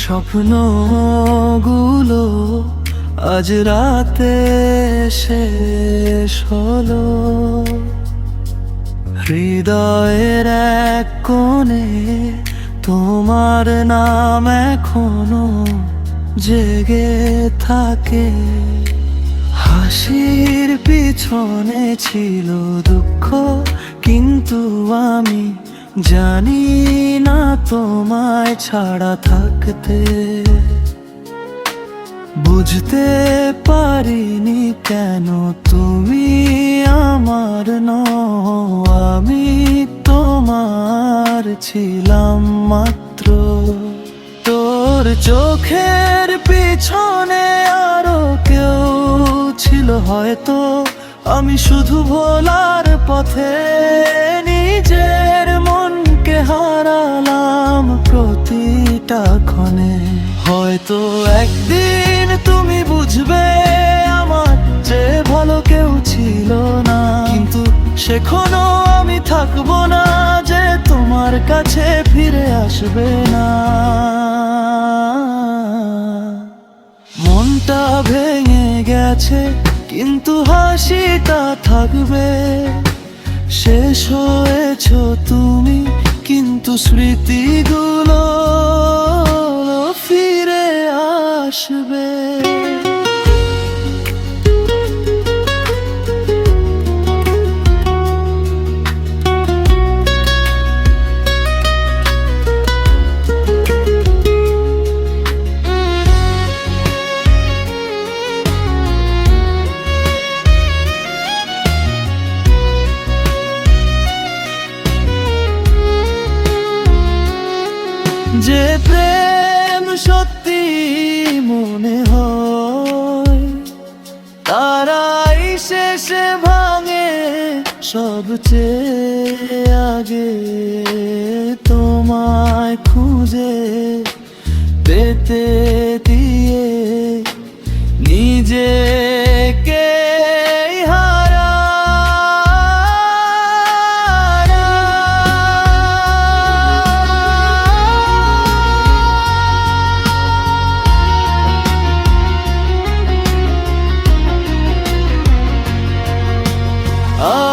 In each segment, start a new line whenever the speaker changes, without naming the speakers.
স্বপ্নগুলো আজ রাতে শেষ হলো। হৃদয়ের এক কোণে তোমার নাম এখনো জেগে থাকে। হাসির পিছনে ছিল দুঃখ, কিন্তু আমি জানি না তোমায় ছাড়া থাকতে। বুঝতে পারিনি কেন তুমি আমার নও, আমি তোমার ছিলাম মাত্র। তোর চোখের পিছনে আরো কেউ ছিল হয়তো, আমি শুধু ভোলার পথে নিজের মনকে হারালাম প্রতিটা ক্ষণে। হয়তো একদিন তুমি বুঝবে আমার যে ভালো কেউ ছিল না, কিন্তু সেখনো আমি থাকবো না যে তোমার কাছে ফিরে আসবে না। মনটা ভেঙে গেছে কিন্তু হাসিটা থাকবে। শেষ হয়েছ তুমি কিন্তু স্মৃতিগুলো ফিরে আসবে। যে প্রেম সত্যি মনে হয় তারাই শেষে ভাঙে সবচেয়ে আগে। তোমায় খুঁজে পেতে দিয়ে নিজেকে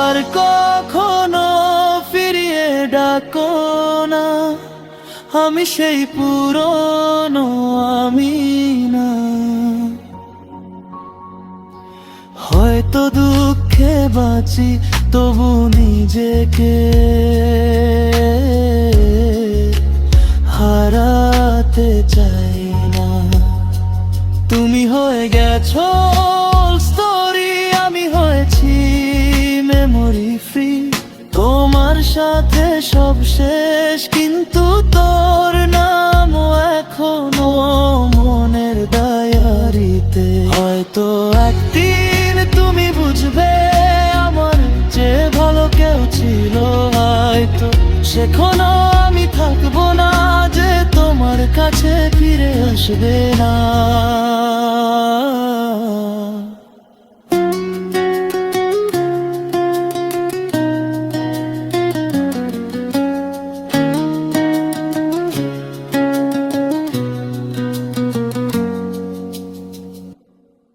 আর কখনো ফিরিয়ে ডাকো না, আমি সেই পুরনো আমি না। হয়তো দুঃখে বাঁচি তবু নিজেকে হারাতে চাই না। তুমি হয়ে গেছো স্টোরি, আমি হয়েছি মেমোরি ফ্রি। তোমার সাথে সব শেষ কিন্তু তোর নাম এখনো মনের ডায়ারিতে। হয়তো একদিন তুমি বুঝবে আমার যে ভালো কেউ ছিল হয়তো, সেখনো আমি থাকবো না যে তোমার কাছে ফিরে আসবে না।